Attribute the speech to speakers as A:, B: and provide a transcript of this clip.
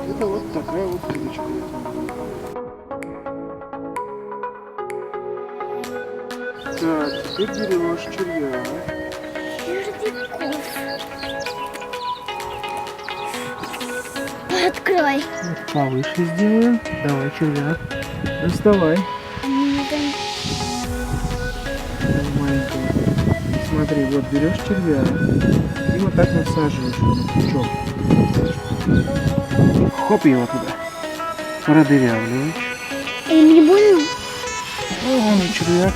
A: Это вот такая вот удочка. Так, теперь берешь червя.
B: Открой.
A: Вот повыше сделаю. Давай, червя. Доставай. Маленького. Смотри, вот берешь червя и вот так насаживаешь его на крючок. Хоп, его туда. Продырявливаешь.
B: И не больно?
A: Ну, вон и червяк.